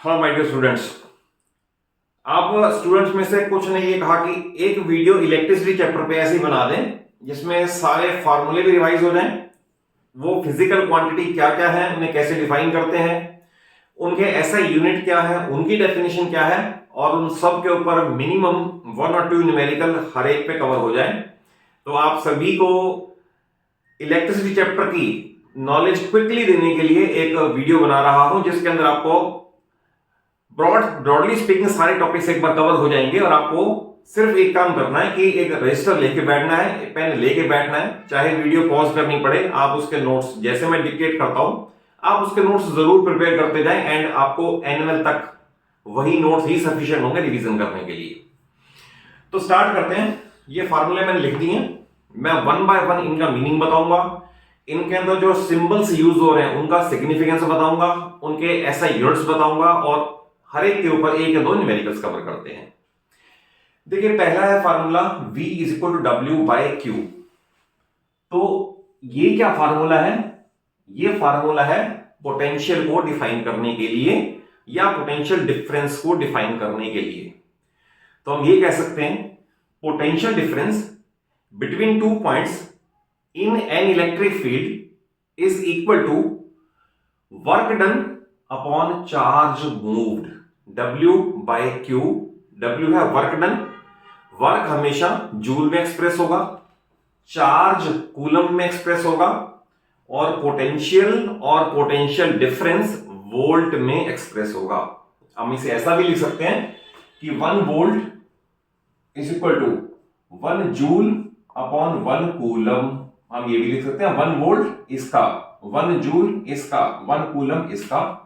हाँ my dear students, आप students में से कुछ ने ये कहा कि एक वीडियो इलेक्ट्रिसिटी चैप्टर पे ऐसे ही बना दें जिसमें सारे फार्मूले भी रिवाइज हो जाएं, वो फिजिकल क्वांटिटी क्या क्या है, उन्हें कैसे डिफाइन करते हैं, उनके एसआई यूनिट क्या है, उनकी डेफिनेशन क्या है, और उन सब के ऊपर मिनिमम 1 और 2 न्यूमेरिकल हर एक पे कवर हो जाए। तो आप सभी को इलेक्ट्रिसिटी चैप्टर की नॉलेज क्विकली देने के लिए एक वीडियो बना रहा हूं जिसके अंदर आपको ब्रॉडली स्पीकिंग सारे टॉपिक्स एक बार कवर हो जाएंगे और आपको सिर्फ एक काम करना है कि एक रजिस्टर लेके बैठना है, पेन लेके बैठना है, चाहे वीडियो पॉज करनी पड़े, आप उसके नोट्स जैसे मैं डिक्टेट करता हूं आप उसके नोट्स जरूर प्रिपेयर करते जाएं एंड आपको एनुअल तक वही नोट्स ही सफिशिएंट होंगे रिवीजन करने के लिए। तो स्टार्ट करते हैं। ये फार्मूले मैंने लिख दिए, मैं 1 बाय 1 इनका मीनिंग बताऊंगा, इनके अंदर जो सिंबल्स यूज हो रहे हैं उनका सिग्निफिकेंस बताऊंगा, उनके एसआई यूनिट्स बताऊंगा और हर एक के ऊपर एक या दो न्यूमेरिकल्स कवर करते हैं। देखिए पहला है formula V is equal to W by Q. तो ये क्या फार्मूला है? ये फार्मूला है पोटेंशियल को डिफाइन करने के लिए या पोटेंशियल डिफरेंस को डिफाइन करने के लिए। तो हम ये कह सकते हैं potential difference between 2 points in an electric field is equal to work done upon charge moved. W by Q, W है वर्क डन, वर्क हमेशा जूल में एक्सप्रेस होगा, चार्ज कूलम में एक्सप्रेस होगा और पोटेंशियल डिफरेंस वोल्ट में express होगा। हम इसे ऐसा भी लिख सकते हैं कि 1 volt is equal to 1 joule upon 1 coulomb. हम ये भी लिख सकते हैं 1 वोल्ट इसका, 1 जूल इसका, 1 कूलम इसका।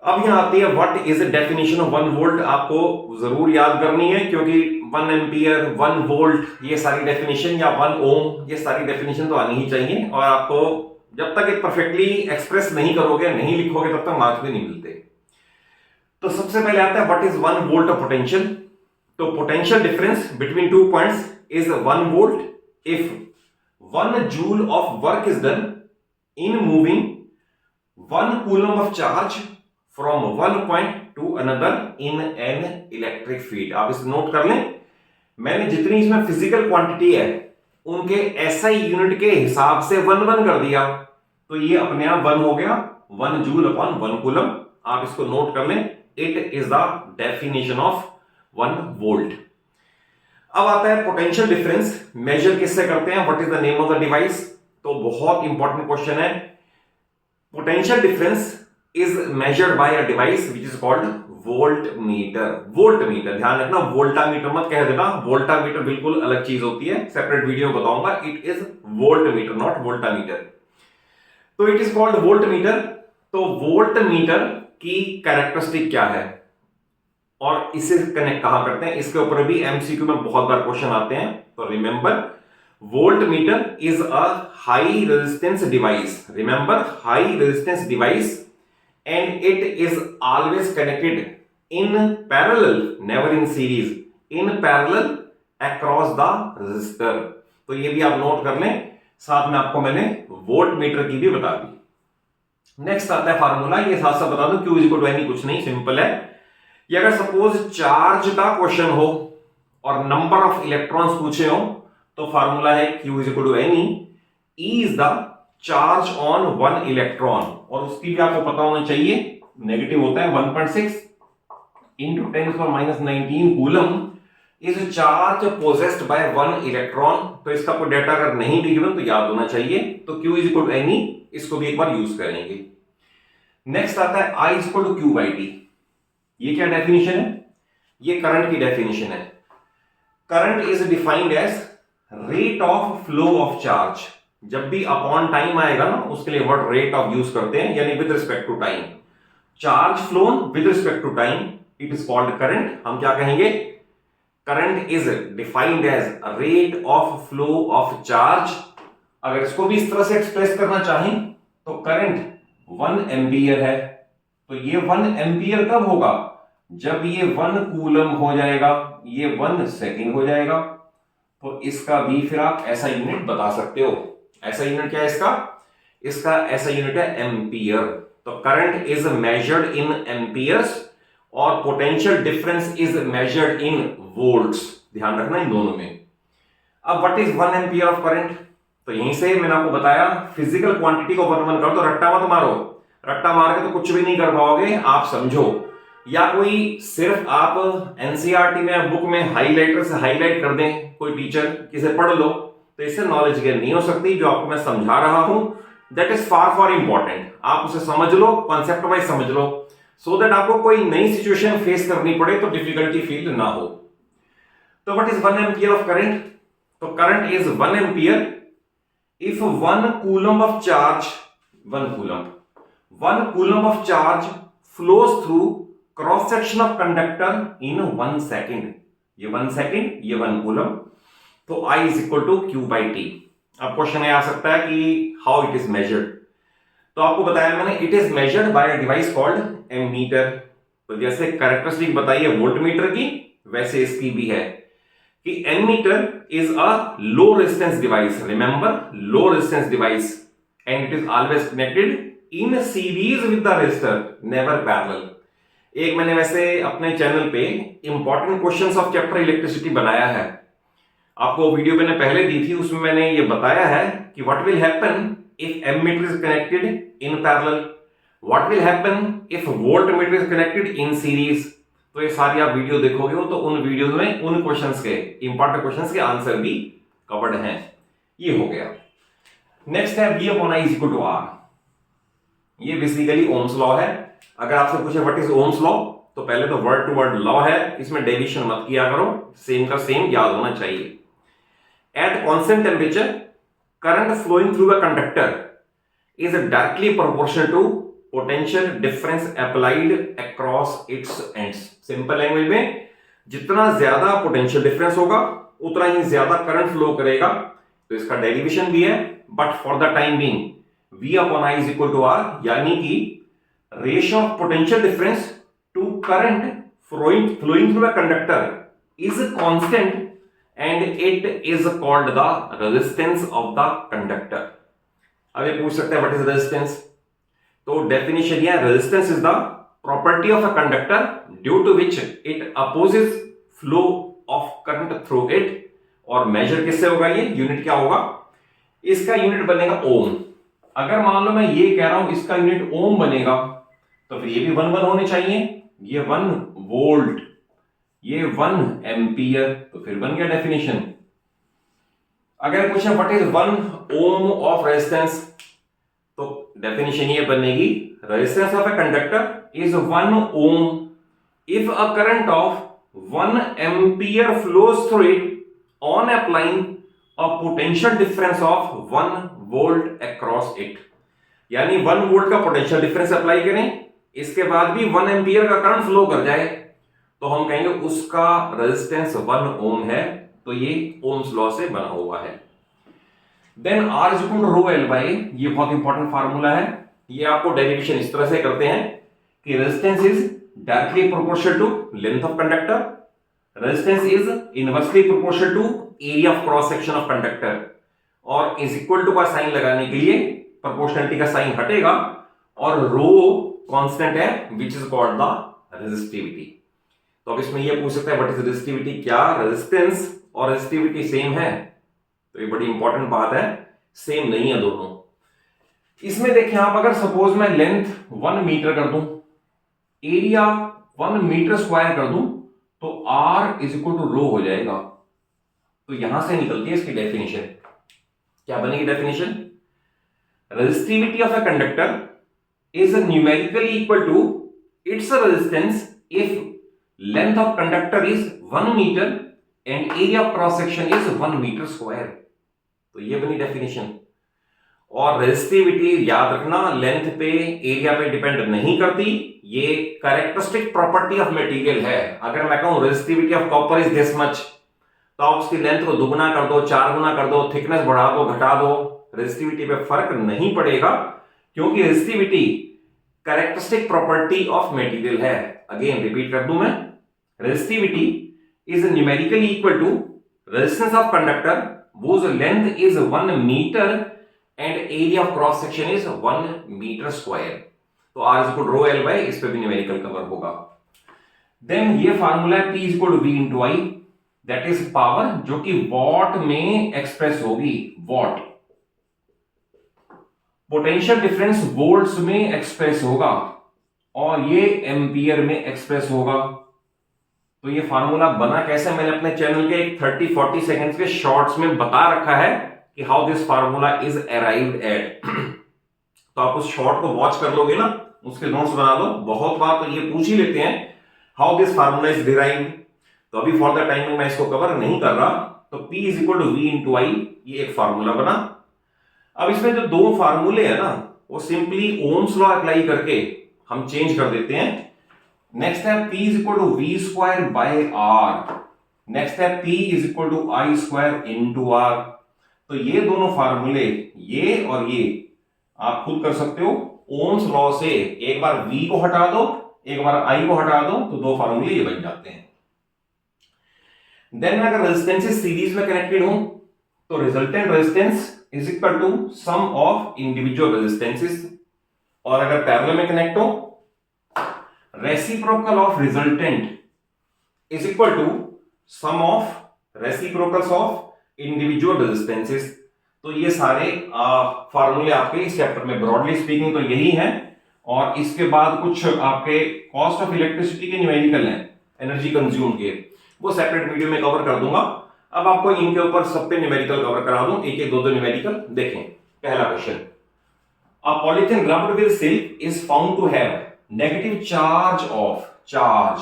अब यहां आती है what is the definition of 1 volt. आपको जरूर याद करनी है क्योंकि 1 एम्पियर, 1 वोल्ट ये सारी डेफिनेशन या 1 ओम ये सारी डेफिनेशन तो आनी ही चाहिए और आपको जब तक ये परफेक्टली एक्सप्रेस नहीं करोगे, नहीं लिखोगे, तब तक मार्क्स भी नहीं मिलते। तो सबसे पहले आता है what is 1 volt of potential. तो potential difference between 2 points is 1 volt if 1 joule of work is done in moving 1 coulomb of charge from 1 point to another in an electric field. आप इसे नोट कर लें, मैंने जितनी इसमें physical quantity है उनके एसआई यूनिट के हिसाब से 1 1 कर दिया तो ये अपने आप 1 हो गया, 1 जूल अपॉन 1 कूलम। आप इसको नोट कर लें, it is the definition of 1 volt. अब आता है पोटेंशियल डिफरेंस मेजर किससे करते हैं, what is the name of the device. तो बहुत इंपॉर्टेंट क्वेश्चन है। Potential difference is measured by a device which is called voltmeter। voltmeter ध्यान रखना, वोल्टामीटर मत कह देना, वोल्टामीटर बिल्कुल अलग चीज होती है, सेपरेट वीडियो बताऊंगा। It is voltmeter not voltameter. तो इट इज कॉल्ड वोल्टमीटर। तो वोल्टमीटर की कैरेक्टरिस्टिक क्या है और इसे कनेक्ट कहां करते हैं, इसके ऊपर भी एमसीक्यू में बहुत बार क्वेश्चन आते हैं। तो remember voltmeter is a high resistance device. Remember high resistance device and it is always connected in parallel, never in series, in parallel across the resistor। तो ये भी आप नोट कर लें, साथ में आपको मैंने वोल्ट मीटर की भी बता दी। नेक्स्ट आता है फार्मूला, ये साथ साथ बता दूं, Q is equal to n e, कुछ नहीं, सिंपल है। ये अगर सपोज चार्ज का क्वेश्चन हो और नंबर ऑफ इलेक्ट्रॉन्स पूछे हो तो फार्मूला है Q is equal to n e, E is the charge on 1 electron, और उसकी भी आपको पता होना चाहिए, नेगेटिव होता है 1.6 into 10⁻⁻19 coulomb is charge possessed by 1 electron. तो इसका कोई डाटा अगर नहीं भी गिवन तो याद होना चाहिए। तो Q is equal to n e, इसको भी एक बार यूज करेंगे। नेक्स्ट आता है I is equal to Q by T। ये क्या डेफिनेशन है? ये करंट की डेफिनेशन है। Current is defined as rate of flow of charge. जब भी अपॉन टाइम आएगा ना, उसके लिए वर्ड रेट ऑफ यूज करते हैं, यानी with respect to time. Charge flown with respect to time, it is called current. हम क्या कहेंगे, current is defined as rate of flow of charge. अगर इसको भी इस तरह से एक्सप्रेस करना चाहें तो करंट 1 एम्पियर है, तो ये 1 एम्पियर कब होगा, जब ये 1 कूलम हो जाएगा, ये 1 सेकेंड हो जाएगा। तो इसका भी फिर आप ऐसा यूनिट बता सकते हो। ऐसा यूनिट क्या है इसका? इसका ऐसा यूनिट है एम्पियर। तो current is measured in amperes और potential difference is measured in volts. ध्यान रखना इन दोनों में। अब what is 1 ampere of current? तो यहीं से मैंने आपको बताया फिजिकल क्वांटिटी को 1 कर दो, रट्टा मत मारो। रट्टा मार के तो कुछ भी नहीं कर पाओगे, आप समझो। या कोई सिर्फ आप एनसीईआरटी में बुक में हाईलाइटर से हाईलाइट कर दें, कोई टीचर किसे पढ़ लो, तो इससे नॉलेज गेन नहीं हो सकती। जो आपको मैं समझा रहा हूं that is far for important. आप उसे समझ लो, कॉन्सेप्ट वाइज समझ लो, सो दैट आपको कोई नई सिचुएशन फेस करनी पड़े तो डिफिकल्टी फील ना हो। तो what is 1 ampere of current? तो current is 1 ampere if 1 coulomb of charge 1 coulomb of charge flows through cross section of conductor in 1 second। ये 1 सेकेंड, ये 1 कूलम। तो I is equal to Q by T। अब question आ सकता है कि how it is measured. तो आपको बताया मैंने, it is measured by a device called ammeter. तो जैसे कैरेक्टरिस्टिक बताई है वोल्टमीटर की, वैसे इसकी भी है कि ammeter is a low resistance device, remember, low resistance device, and it is always connected in series with the resistor, never parallel। एक मैंने वैसे अपने चैनल पे important questions of chapter electricity बनाया है, आपको वीडियो मैंने पहले दी थी, उसमें मैंने ये बताया है कि what will happen if ammeter is connected in parallel, what will happen if voltmeter is connected in series. तो ये सारी आप वीडियो देखोगे तो उन वीडियोस में उन क्वेश्चंस के इंपॉर्टेंट क्वेश्चंस के आंसर भी कवर्ड हैं। ये हो गया। नेक्स्ट है V upon I is equal to R। ये बेसिकली ओम्स लॉ है। अगर आपसे पूछे व्हाट इज ओम्स लॉ, तो पहले तो वर्ड टू वर्ड लॉ है, इसमें डेविएशन मत किया करो, सेम का सेम याद होना चाहिए। At constant temperature current flowing through a conductor is directly proportional to potential difference applied across its ends. Simple language में, जितना ज्यादा पोटेंशियल डिफरेंस होगा उतना ही ज्यादा करंट फ्लो करेगा। तो इसका डेरिवेशन भी है, but for the time being V upon I is equal to R, यानी कि ratio of potential difference to current flowing through a conductor is constant and it is called the resistance of the conductor. अब ये पूछ सकते हैं what is resistance? तो definition यह, resistance is the property of a conductor due to which it opposes flow of current through it. और measure किससे होगा? ये यूनिट क्या होगा? इसका यूनिट बनेगा ओम। अगर मान लो मैं ये कह रहा हूं इसका यूनिट ओम बनेगा, तो फिर ये भी 1 होने चाहिए। ये 1 वोल्ट, ये 1 एम्पियर, तो फिर बन गया डेफिनेशन। अगर पूछे what is 1 ohm of resistance, तो डेफिनेशन ये बनेगी, resistance of a conductor is 1 ohm if a current of 1 ampere flows through it on applying a potential difference of 1 volt across it। यानी 1 वोल्ट का potential difference apply करें, इसके बाद भी 1 ampere का करंट फ्लो कर जाए, तो हम कहेंगे उसका रेजिस्टेंस 1 ohm है। तो ये ओम्स लॉ से बना हुआ है। Then R is equal to rho L by, ये बहुत इंपॉर्टेंट फार्मूला है। ये आपको डेरिवेशन इस तरह से करते हैं कि resistance is directly proportional to length of conductor, resistance is inversely proportional to area of cross section of conductor, और इज इक्वल टू का साइन लगाने के लिए प्रोपोर्शनलिटी का साइन हटेगा, और रो कांस्टेंट है which is called the resistivity. तो अब इसमें ये पूछ सकते हैं व्हाट इज रेजिस्टिविटी? क्या रेजिस्टेंस और रेजिस्टिविटी सेम है? तो ये बड़ी इंपॉर्टेंट बात है, सेम नहीं है दोनों। इसमें देखिए आप, अगर सपोज मैं लेंथ 1 मीटर कर दूं, एरिया 1 मीटर स्क्वायर कर दूं, तो R इज इक्वल टू रो हो जाएगा। तो यहां से निकलती है इसकी डेफिनेशन। क्या बनेगी definition? Resistivity of a conductor is numerically equal to its resistance if length of conductor is 1 metre and area of cross section is 1 metre square. तो ये बनी डेफिनेशन। और रेजिस्टिविटी याद रखना, लेंथ पे एरिया पे डिपेंड नहीं करती, ये कैरेक्टरिस्टिक प्रॉपर्टी ऑफ मटेरियल है। अगर मैं कहूं resistivity of copper is this much, तो आप उसकी लेंथ को दुगुना कर दो, 4 गुना कर दो, थिकनेस बढ़ा दो, घटा दो, रेजिस्टिविटी पे फर्क नहीं पड़ेगा, क्योंकि resistivity characteristic property of material है। अगेन रिपीट कर दूं मैं, resistivity is numerically equal to resistance of conductor whose length is 1 meter and area of cross section is 1 meter square। तो R is equal to rho L by, इस पे भी numerical cover होगा। Then ये formula है P is equal to V into I, that is power जो कि watt में एक्सप्रेस होगी, वॉट। पोटेंशियल डिफरेंस वोल्ट्स में एक्सप्रेस होगा और ये एम्पियर में एक्सप्रेस होगा। तो ये फार्मूला बना कैसे, मैंने अपने चैनल के एक 30-40 सेकेंड्स के शॉर्ट्स में बता रखा है कि how this formula is arrived at. तो आप उस शॉर्ट को वॉच कर लोगे ना, उसके नोट्स बना लो। बहुत बार तो ये पूछ ही लेते हैं how this formula is derived, तो अभी फॉर द टाइमिंग मैं इसको कवर नहीं कर रहा। तो P is equal to V into I, ये एक फार्मूला बना। अब इसमें जो दो फार्मूले हैं ना, वो सिंपली ओम्स लॉ अप्लाई करके हम चेंज कर देते हैं। नेक्स्ट है P is equal to V square by R, next है P is equal to I square into R। तो ये दोनों फार्मूले, ये और ये आप खुद कर सकते हो। ओम्स लॉ से एक बार V को हटा दो, एक बार I को हटा दो, तो दो फार्मूले ये बन जाते हैं। देन अगर रेजिस्टेंसेस सीरीज में कनेक्टेड हो तो resultant resistance is equal to sum of individual resistances, और अगर पैरेलल में कनेक्ट हो reciprocal of resultant is equal to sum of reciprocals of individual resistances. तो ये सारे फार्मूले आपके इस चैप्टर में ब्रॉडली स्पीकिंग तो यही हैं, और इसके बाद कुछ आपके कॉस्ट ऑफ इलेक्ट्रिसिटी के न्यूमेरिकल हैं, एनर्जी कंज्यूम के, वो सेपरेट वीडियो में कवर कर दूंगा। अब आपको इनके ऊपर सब पे न्यूमेरिकल कवर करा दूं, एक एक दो दो न्यूमेरिकल देखें। पहला question, a polythene rubbed with silk is found to have negative charge of, charge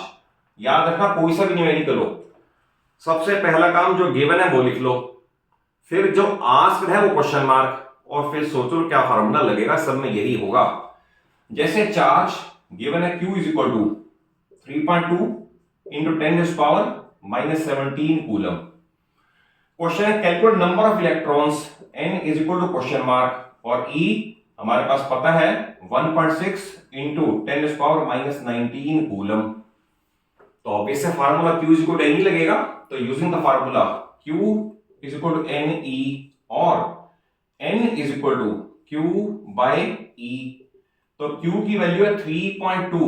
याद रखना कोई सा भी न्यूमेरिकल हो, सबसे पहला काम जो गिवन है वो लिख लो, फिर जो आस्क्ड है वो क्वेश्चन मार्क, और फिर सोचो क्या फार्मूला लगेगा, सब में यही होगा। जैसे चार्ज गिवन है Q is equal to 3.2 into 10⁻⁻17 coulomb. Question है calculate number of electrons, N is equal to question mark, और E हमारे पास पता है 1.6 इंटू 10⁻⁻19 कूलम। तो ऑब्वियस है formula Q is equal to N ही लगेगा। तो using the formula Q is equal to NE और N is equal to Q by E। तो Q की वैल्यू है 3.2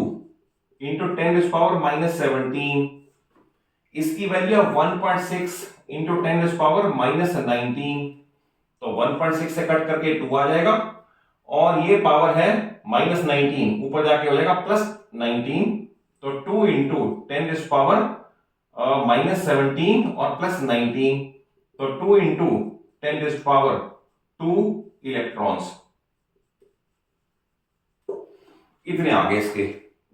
इंटू 10⁻⁻17, इसकी वैल्यू है 1.6 इंटू 10⁻⁻19, तो 1.6 से कट करके 2 आ जाएगा, और ये पावर है -19, ऊपर जाके हो जाएगा +19, तो 2 इंटू 10⁻⁻17 और +19, तो 2 इंटू 10⁻2 इलेक्ट्रॉन्स। इतने आगे इसके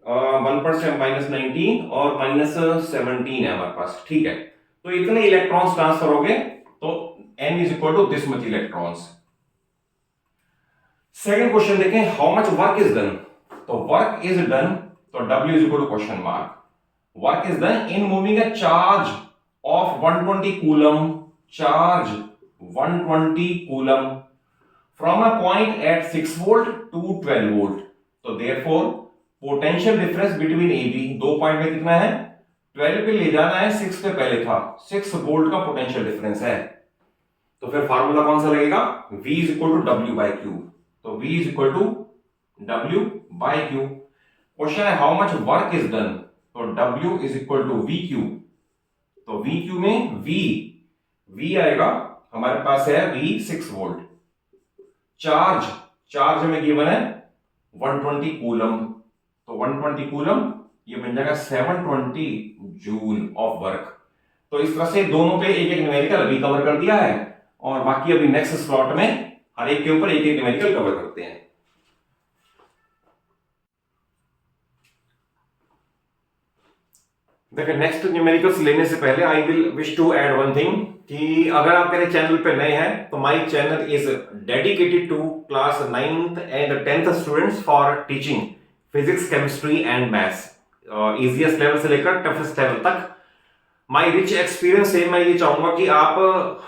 1% -19 और -17 है हमारे पास, ठीक है। तो इतने इलेक्ट्रॉन्स ट्रांसफर हो गए, तो N is equal to this much electrons. Second question देखें, how much work is done. तो वर्क इज डन, तो W is equal to question mark, work is done in moving a charge of 120 coulomb, charge 120 coulomb from a point at 6 volt to 12 volt. तो therefore potential difference between AB, दो point में कितना है, 12 पे ले जाना है, 6 पे पहले था, 6 वोल्ट का पोटेंशियल डिफरेंस है। तो फिर फार्मूला कौन सा लगेगा, V is equal to W by Q। तो V is equal to W by Q। Question है how much work is done, तो W is equal to VQ। तो VQ में V आएगा, हमारे पास है V 6 वोल्ट, चार्ज में गिवन है 120 कूलम, तो 120 कूलम ये बन जाएगा 720 जूल ऑफ वर्क। तो इस तरह से दोनों पे एक एक न्यूमेरिकल अभी कवर कर दिया है, और बाकी अभी नेक्स्ट स्लॉट में हर एक के ऊपर एक एक न्यूमेरिकल कवर करते हैं। देखिए नेक्स्ट न्यूमेरिकल्स लेने से पहले I will wish to add one thing, कि अगर आप मेरे चैनल पे नए हैं तो my channel is dedicated to class 9th and 10th students for teaching physics, chemistry and maths, easiest level से लेकर टफेस्ट लेवल तक। माय रिच एक्सपीरियंस से मैं ये चाहूंगा कि आप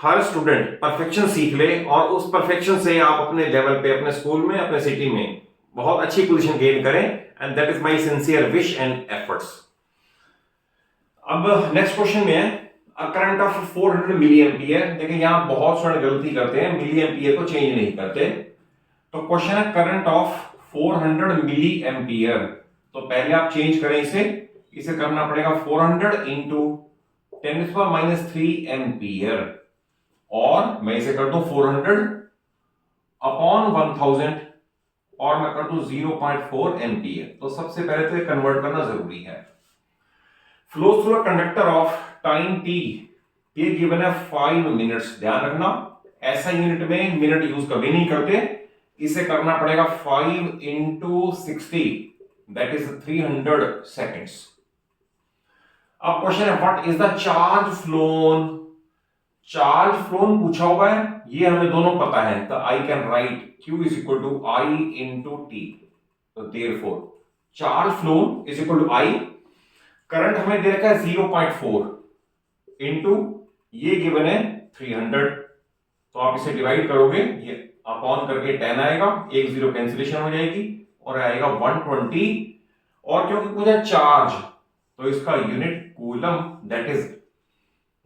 हर स्टूडेंट परफेक्शन सीख ले, और उस परफेक्शन से आप अपने लेवल पे, अपने स्कूल में, अपने सिटी में बहुत अच्छी पोजीशन गेन करें, and that is my sincere wish and efforts. अब नेक्स्ट क्वेश्चन में है करंट ऑफ 400 मिली एम्पियर। देखिए यहां बहुत स्टूडेंट गलती करते हैं, मिली एम्पियर को चेंज नहीं करते। तो क्वेश्चन है करंट ऑफ 400 मिली एम्पियर। तो पहले आप चेंज करें इसे करना पड़ेगा 400 इंटू 10⁻³ एम्पियर, और मैं इसे कर दूं 400 अपॉन 1000 और मैं कर दूं 0.4 एम्पियर। तो सबसे पहले तो कन्वर्ट करना जरूरी है। Flow through a conductor of time t, ये गिवन है 5 मिनट्स। ध्यान रखना ऐसा यूनिट में मिनट यूज कभी नहीं करते, इसे करना पड़ेगा 5 इंटू 60, दैट इज 300 सेकेंड्स। अब क्वेश्चन है what is the charge flown. Charge flown पूछा हुआ है, ये हमें दोनों पता है, तो I can write Q is equal to I into T. तो therefore charge flown is equal to I, current हमें दे रखा है 0.4 इंटू ये गिवन है 300। तो आप इसे डिवाइड करोगे, ये अपॉन करके 10 आएगा, एक जीरो कैंसिलेशन हो जाएगी और आएगा 120। और क्योंकि पूछा चार्ज तो इसका unit coulomb, that is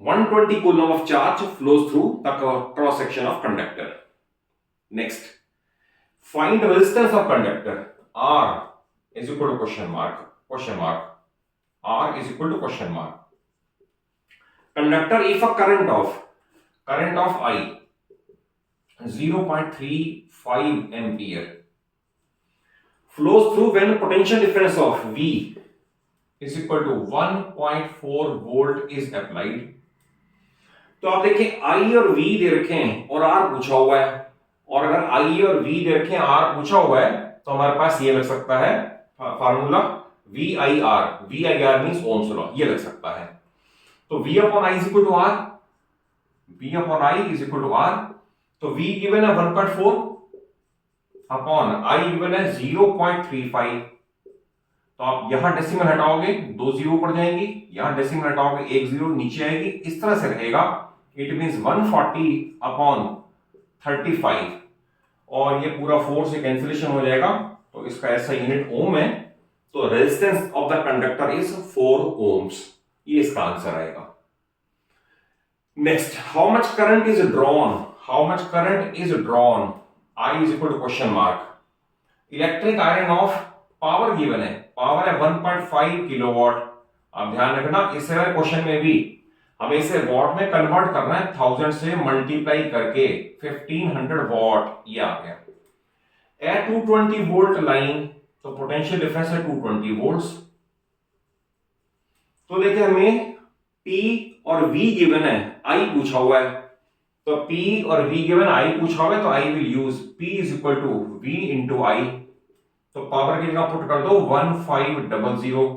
120 coulomb of charge flows through the cross section of conductor. Next, find resistance of conductor. R is equal to question mark. R is equal to question mark. Conductor, if a current of I 0.35 ampere flows through when potential difference of V is equal to 1.4 volt is applied. तो आप देखिए I और V दे रखे हैं और R पूछा हुआ है, और अगर I और V दे रखे हैं, R पूछा हुआ है, तो हमारे पास ये लग सकता है formula VIR। VIR means Ohm's law, ये लग सकता है। तो V upon I is equal to R, V upon I is equal to R। तो V गिवन है 1.4 अपॉन I गिवन है 0.35। तो आप यहां डेसिमल हटाओगे, 2 जीरो ऊपर जाएंगी, यहां डेसिमल हटाओगे, 1 जीरो नीचे आएगी, इस तरह से रहेगा। इट मींस 140 अपॉन 35, और ये पूरा 4 से कैंसिलेशन हो जाएगा, तो इसका ऐसा यूनिट ओम है। तो resistance of the conductor is 4 ohms, ये इसका आंसर आएगा। Next, how much current is drawn. I is equal to question mark. Electric iron of power given है, पावर है 1.5 किलोवाट। अब ध्यान रखना इस क्वेश्चन में भी हमें इसे वॉट में कन्वर्ट करना है, 1000 से मल्टीप्लाई करके 1500 वॉट, ये आ गया। ए 220 वोल्ट लाइन, तो पोटेंशियल डिफरेंस है 220 वोल्ट्स। तो देखिए हमें P और V गिवन है, I पूछा हुआ है। तो P और V गिवन I पूछा हुआ है, तो I will use P is equal to V into I। तो पावर की जगह पुट कर दो 1500,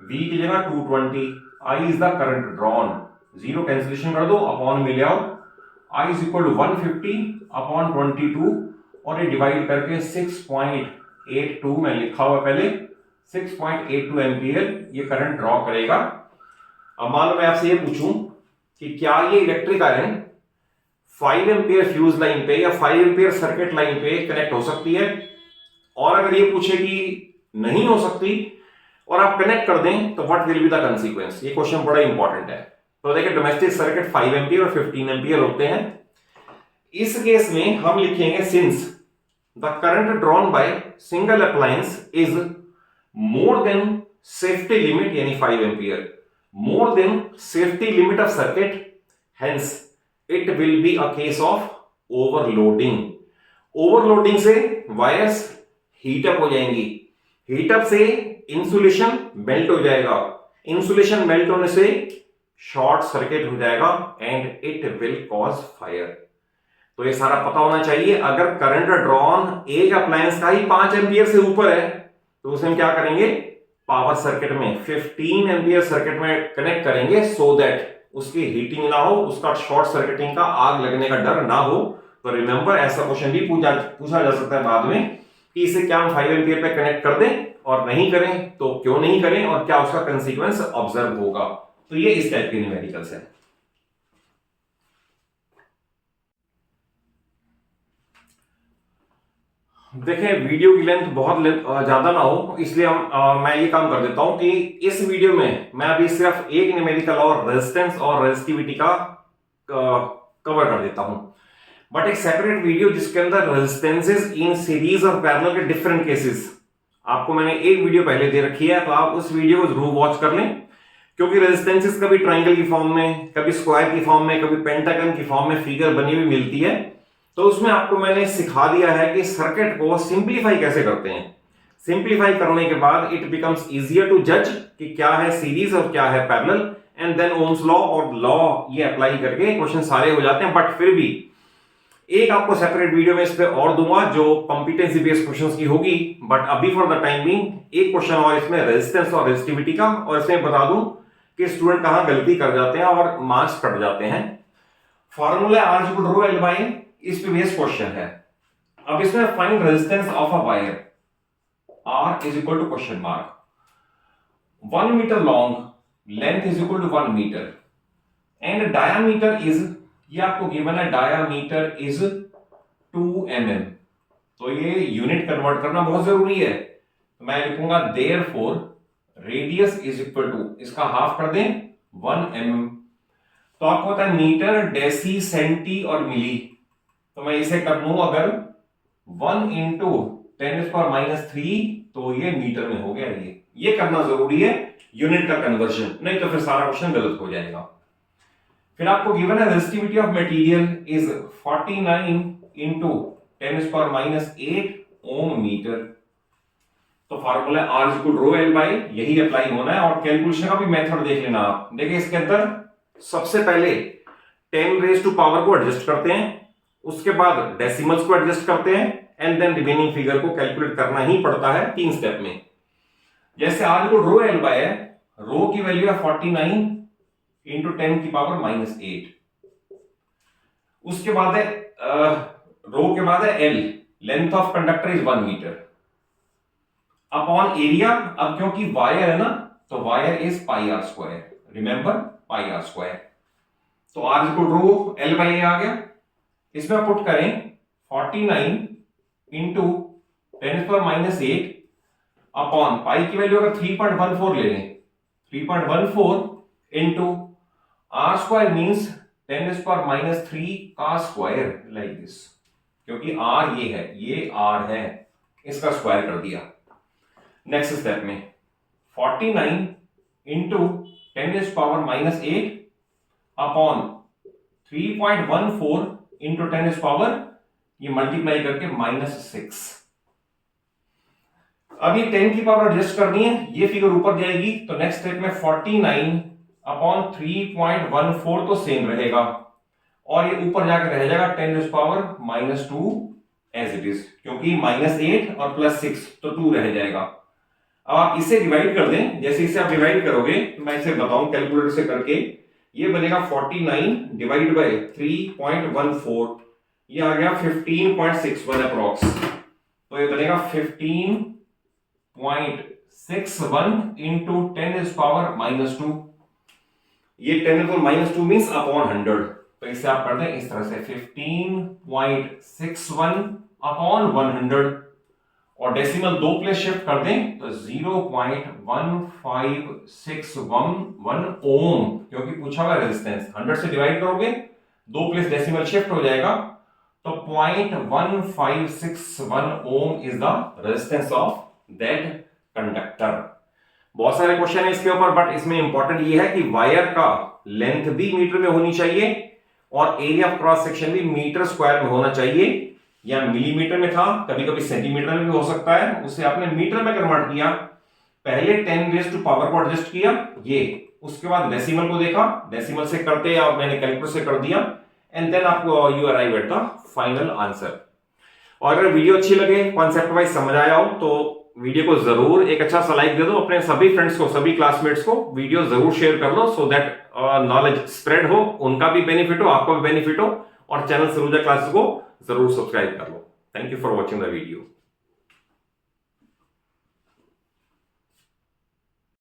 V की जगह 220, I is the current drawn, zero cancellation कर दो, अपॉन में ले आओ, I is equal to 150 upon 22, और ये डिवाइड करके 6.82 में लिखा हुआ पहले 6.82 एम्पियर ये करंट ड्रॉ करेगा। अब मान लो मैं आपसे ये पूछूं कि क्या ये electric iron 5 ampere fuse line पे या 5 एम्पियर सर्किट लाइन पे कनेक्ट हो सकती है, और अगर ये पूछे कि नहीं हो सकती और आप कनेक्ट कर दें तो what will be the consequence. ये क्वेश्चन बड़ा इंपॉर्टेंट है। तो देखिए डोमेस्टिक सर्किट 5 एम्पियर और 15 एम्पियर होते हैं। इस केस में हम लिखेंगे since the current drawn by single appliance is more than safety limit, यानी 5 ampere, more than safety limit of circuit, hence it will be a case of overloading. Overloading से wires heat up हो जाएंगी, heat up से insulation melt हो जाएगा, insulation melt होने से short circuit हो जाएगा and it will cause fire. तो ये सारा पता होना चाहिए। अगर करंट ड्रॉन एक अप्लायंस का ही 5 एम्पियर से ऊपर है तो उसमें क्या करेंगे, पावर सर्किट में 15 एम्पियर सर्किट में कनेक्ट करेंगे, सो दैट उसकी हीटिंग ना हो, उसका शॉर्ट सर्किटिंग का आग लगने का डर ना हो। तो रिमेंबर ऐसा क्वेश्चन भी पूछा जा सकता है बाद में कि इसे क्या हम 5 एम्पियर पे कनेक्ट कर दें, और नहीं करें तो क्यों नहीं करें, और क्या उसका कंसीक्वेंस ऑब्जर्व होगा। तो ये इस टाइप के न्यूमेरिकल्स है। देखें वीडियो की लेंथ बहुत ज्यादा ना हो, इसलिए मैं ये काम कर देता हूं कि इस वीडियो में मैं अभी सिर्फ एक न्यूमेरिकल और रेजिस्टेंस और रेजिस्टिविटी का कवर कर देता हूं। बट एक सेपरेट वीडियो जिसके अंदर रेजिस्टेंसेस इन सीरीज और पैरेलल के डिफरेंट केसेस आपको मैंने एक वीडियो पहले दे रखी है, तो आप उस वीडियो को जरूर वॉच कर लें, क्योंकि रेजिस्टेंसेस कभी ट्राइंगल की फॉर्म में, कभी स्क्वायर की फॉर्म में, कभी पेंटागन की फॉर्म में फिगर बनी हुई मिलती है। तो उसमें आपको मैंने सिखा दिया है कि सर्किट को सिंप्लीफाई कैसे करते हैं। सिंप्लीफाई करने के बाद इट बिकम्स इजियर टू जज कि क्या है सीरीज और क्या है parallel, and then Ohm's law और लॉ ये अप्लाई करके क्वेश्चन सारे हो जाते हैं। बट फिर भी एक आपको सेपरेट वीडियो में इस पे और दूंगा जो कॉम्पिटेंसी बेस्ड क्वेश्चंस की होगी। बट अभी फॉर द टाइम बीइंग एक क्वेश्चन और इसमें रेजिस्टेंस और रेजिस्टिविटी का, और इसमें बता दूं कि स्टूडेंट कहां गलती कर जाते हैं और मार्क्स कट जाते हैं। Formula R equal to rho L by, इस पे बेस्ड क्वेश्चन है। अब इसमें find resistance of a wire, R is equal to question mark, 1 metre long, length is equal to 1 metre and diameter is, ये आपको given है diameter is 2 mm। तो ये यूनिट कन्वर्ट करना बहुत जरूरी है, तो मैं लिखूंगा therefore radius is equal to, इसका हाफ कर दें 1 mm। तो आपको होता है मीटर, डेसी, सेंटी और मिली। तो मैं इसे कर लूं अगर 1 इंटू 10⁻³ तो ये मीटर में हो गया। ये करना जरूरी है यूनिट का कन्वर्जन, नहीं तो फिर सारा क्वेश्चन गलत हो जाएगा। फिर आपको गिवन है resistivity of material is 49 into 10⁻8 ohm metre. तो formula R equal rho L by, यही अप्लाई होना है। और कैलकुलेशन का भी मेथड देख लेना आप। देखिए इसके अंदर सबसे पहले 10 रेज टू पावर को एडजस्ट करते हैं, उसके बाद डेसिमल्स को एडजस्ट करते हैं, एंड देन रिमेनिंग फिगर को कैलकुलेट करना ही पड़ता है 3 स्टेप में। जैसे R equal rho L bye है, रो की वैल्यू है 49 इंटू 10⁻⁻8। उसके बाद है रो के बाद है L, length of conductor is 1 metre upon area. अब क्योंकि वायर है ना, तो wire is pi r square, remember pi r square. तो R equal rho L by A आ गया। इसमें पुट करें 49 इंटू 10⁻8 अपॉन पाई की वैल्यू अगर 3.14 ले लें, 3.14 इंटू R स्क्वायर मीन्स 10⁻³ का स्क्वायर, लाइक दिस। क्योंकि R ये है, ये R है, इसका स्क्वायर कर दिया। नेक्स्ट स्टेप में 49 इंटू 10⁻8 अपॉन 3.14 इंटू 10⁻, ये मल्टीप्लाई करके -6। अब ये 10 की पावर एडजस्ट करनी है, ये फिगर ऊपर जाएगी। तो नेक्स्ट स्टेप में 49 अपॉन 3.14 तो सेम रहेगा, और ये ऊपर जाकर रह जाएगा 10⁻² एज इट इज, क्योंकि -8 और +6 तो 2 रह जाएगा। अब आप इसे डिवाइड कर दें। जैसे इसे आप डिवाइड करोगे, तो मैं इसे बताऊं कैलकुलेटर से करके, ये बनेगा 49 डिवाइड बाय 3.14, ये आ गया 15.61 अप्रॉक्स। तो ये बनेगा 15.61 इंटू 10⁻²। ये 10⁻² मीन्स अपॉन 100। तो इसे आप कर दें इस तरह से 15.61 अपॉन 100, और डेसिमल 2 प्लेस शिफ्ट कर दें तो 0.1561 ओम, क्योंकि पूछा हुआ रेजिस्टेंस 100 से डिवाइड करोगे 2 प्लेस डेसिमल शिफ्ट हो जाएगा, तो 0.1561 ohm is the resistance of that conductor. बहुत सारे क्वेश्चन है इसके ऊपर, बट इसमें इंपॉर्टेंट ये है कि वायर का लेंथ भी मीटर में होनी चाहिए और एरिया ऑफ क्रॉस सेक्शन भी मीटर स्क्वायर में होना चाहिए, या मिलीमीटर में था, कभी कभी सेंटीमीटर में भी हो सकता है, उसे आपने मीटर में कन्वर्ट किया। पहले 10 रेज टू पावर को एडजस्ट किया, ये, उसके बाद डेसिमल को देखा, डेसिमल से करते या मैंने कैलकुलेटर से कर दिया, एंड देन आपको you arrive at the final answer. और अगर वीडियो अच्छी लगे, कॉन्सेप्ट वाइज समझ आया हो, तो वीडियो को जरूर एक अच्छा सा लाइक दे दो। अपने सभी फ्रेंड्स को, सभी क्लासमेट्स को वीडियो जरूर शेयर कर लो, सो दैट नॉलेज स्प्रेड हो, उनका भी बेनिफिट हो, आपको भी बेनिफिट हो। और चैनल सरूजा क्लासेस को जरूर सब्सक्राइब कर लो। Thank you for watching the video.